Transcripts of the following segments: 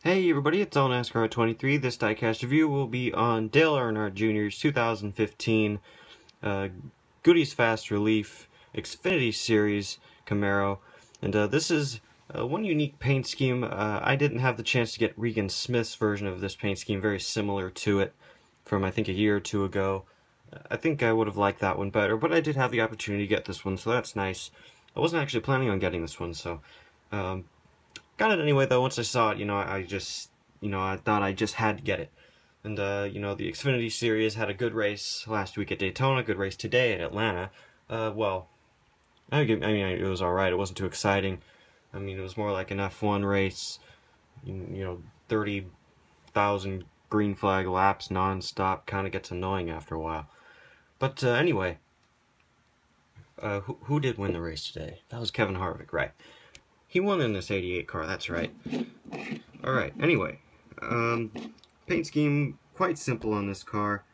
Hey everybody, it's all NASCAR 23. This diecast review will be on Dale Earnhardt Jr.'s 2015 Goody's Fast Relief Xfinity Series Camaro. And this is one unique paint scheme. I didn't have the chance to get Regan Smith's version of this paint scheme, very similar to it, from I think a year or two ago. I think I would have liked that one better, but I did have the opportunity to get this one, so that's nice. I wasn't actually planning on getting this one, so got it anyway, though. Once I saw it, I thought I just had to get it. And, the Xfinity Series had a good race last week at Daytona, good race today at Atlanta. Well, it was alright. It wasn't too exciting. I mean, it was more like an F1 race, 30,000 green flag laps non-stop. Kind of gets annoying after a while. But, anyway, who did win the race today? That was Kevin Harvick, right? He won in this 88 car, that's right. Alright, anyway. Paint scheme, quite simple on this car.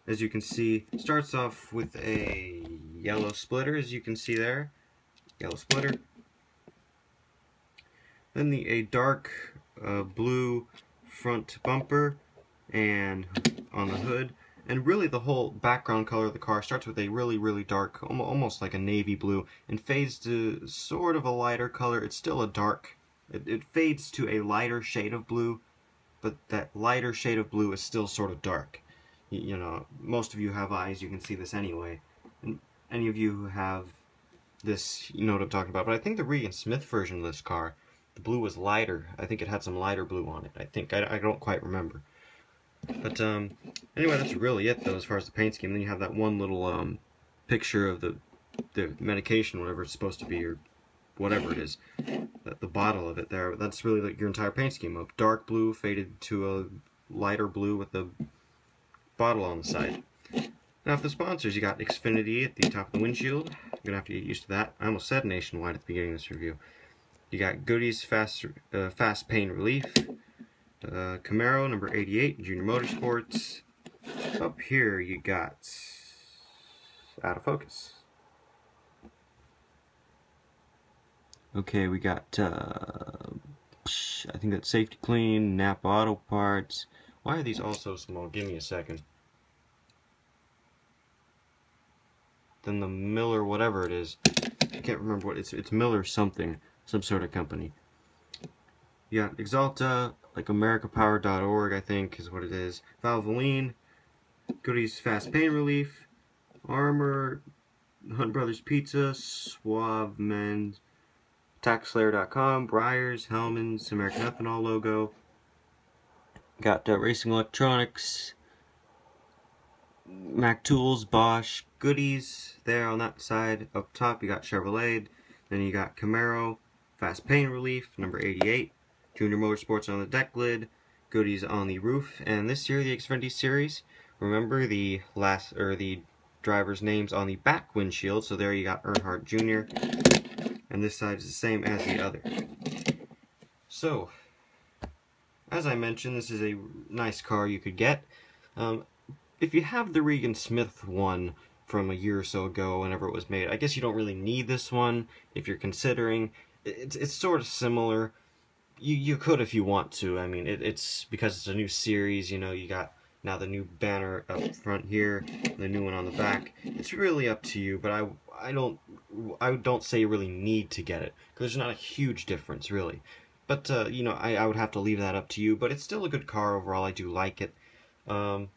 As you can see, starts off with a yellow splitter, as you can see there. Yellow splitter. Then a dark blue front bumper and on the hood. And really the whole background color of the car starts with a really, really dark, almost like a navy blue, and fades to sort of a lighter color. It's still a dark, it fades to a lighter shade of blue, but that lighter shade of blue is still sort of dark. Most of you have eyes, you can see this anyway. And any of you who have this, you know what I'm talking about. But I think the Regan Smith version of this car, the blue was lighter. I think it had some lighter blue on it. I don't quite remember. But anyway, that's really it though as far as the paint scheme. Then you have that one little picture of the medication, whatever it's supposed to be, or whatever it is, the bottle of it there. That's really like your entire paint scheme of dark blue faded to a lighter blue with the bottle on the side. Now for the sponsors, you got Xfinity at the top of the windshield. You're gonna have to get used to that. I almost said Nationwide at the beginning of this review. You got Goody's Fast Pain Relief. Camaro, number 88, Junior Motorsports. Up here you got out of focus. Okay, we got I think that's Safety Clean, Napa Auto Parts. Why are these all so small? Give me a second. Then the Miller, whatever it is. I can't remember what it's Miller something, some sort of company. You got Exalta, like AmericaPower.org, I think is what it is. Valvoline, Goody's Fast Pain Relief, Armor, Hunt Brothers Pizza, Suave Men, TaxSlayer.com, Breyers, Hellman's, American Ethanol logo. Got Racing Electronics, Mac Tools, Bosch, Goodies there on that side. Up top you got Chevrolet, then you got Camaro, Fast Pain Relief, number 88. Junior Motorsports on the deck lid, Goody's on the roof, and this year the Xfinity Series. Remember the drivers' names on the back windshield. So there you got Earnhardt Jr. and this side is the same as the other. So, as I mentioned, this is a nice car you could get. If you have the Regan Smith one from a year or so ago, whenever it was made, I guess you don't really need this one if you're considering. It's sort of similar. You could if you want to. I mean, it's because it's a new series, you got now the new banner up front here, the new one on the back. It's really up to you, but I don't say you really need to get it, because there's not a huge difference, really. But, I would have to leave that up to you, but it's still a good car overall. I do like it. What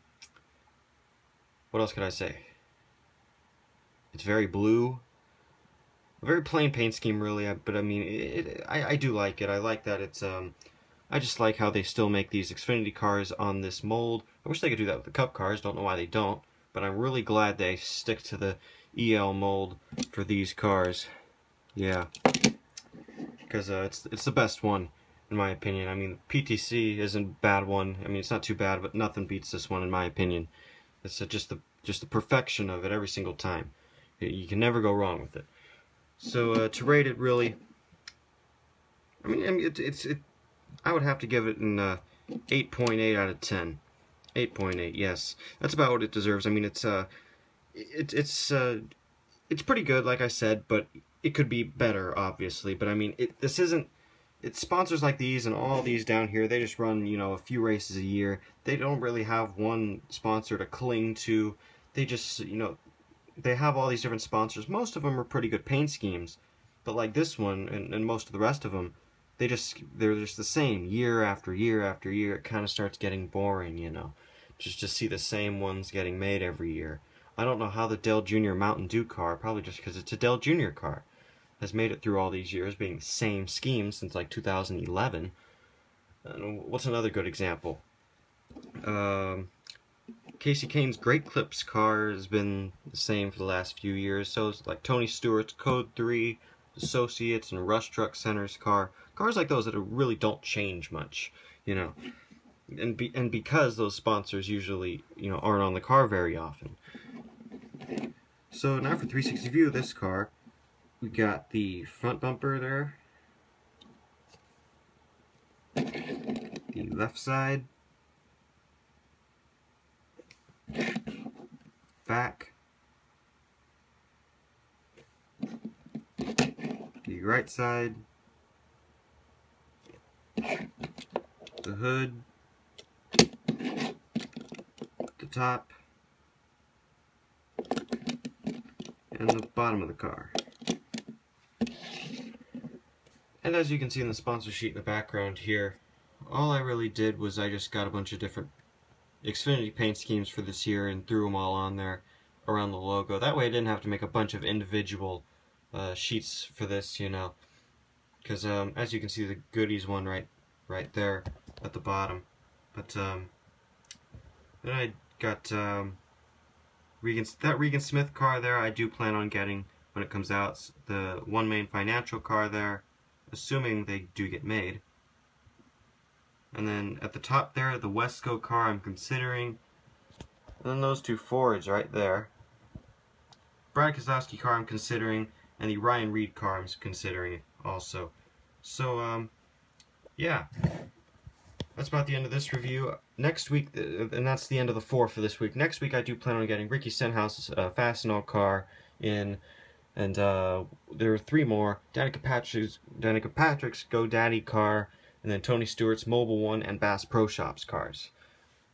else could I say? It's very blue. A very plain paint scheme, really, but I mean, I do like it. I like that it's, I just like how they still make these Xfinity cars on this mold. I wish they could do that with the Cup cars, don't know why they don't, but I'm really glad they stick to the EL mold for these cars. Yeah, because it's the best one, in my opinion. I mean, PTC isn't a bad one. I mean, it's not too bad, but nothing beats this one, in my opinion. It's just the perfection of it every single time. You can never go wrong with it. So to rate it, really, I mean, I would have to give it an 8.8 out of 10. 8.8, yes, that's about what it deserves. I mean, it's pretty good, like I said, but it could be better, obviously. But I mean, this isn't it's sponsors like these and all these down here, they just run, you know, a few races a year. They don't really have one sponsor to cling to. They just, you know, they have all these different sponsors. Most of them are pretty good paint schemes, but like this one and most of the rest of them, they're just the same year after year after year. It kind of starts getting boring, you know, just to see the same ones getting made every year. I don't know how the Dale Jr. Mountain Dew car, probably just because it's a Dale Jr. car, has made it through all these years, being the same scheme since like 2011. What's another good example? Casey Kane's Great Clips car has been the same for the last few years. So it's like Tony Stewart's Code 3, Associates, and Rush Truck Center's car. Cars like those that really don't change much, you know. And because those sponsors usually, you know, aren't on the car very often. So now for 360 view of this car, we got the front bumper there, the left side, back, the right side, the hood, the top, and the bottom of the car. And as you can see in the sponsor sheet in the background here, all I really did was I just got a bunch of different Xfinity paint schemes for this year and threw them all on there around the logo. That way I didn't have to make a bunch of individual sheets for this, you know, because as you can see, the Goodies one right there at the bottom. But then I got Regan Smith car there. I do plan on getting when it comes out. The One Main Financial car there, assuming they do get made. And then at the top there, the Wesco car I'm considering. And then those two Fords right there. Brad Keselowski car I'm considering, and the Ryan Reed car I'm considering also. So, yeah. That's about the end of this review. Next week, and that's the end of the 4 for this week. Next week I do plan on getting Ricky Stenhouse's Fastenal car in, and there are 3 more. Danica Patrick's GoDaddy car, and then Tony Stewart's Mobile One and Bass Pro Shops cars.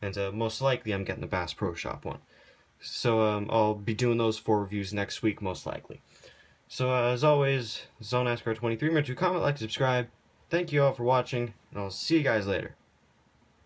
And most likely I'm getting the Bass Pro Shop one. So I'll be doing those 4 reviews next week, most likely. So as always, this is NASCAR 23. Remember to comment, like, subscribe. Thank you all for watching, and I'll see you guys later.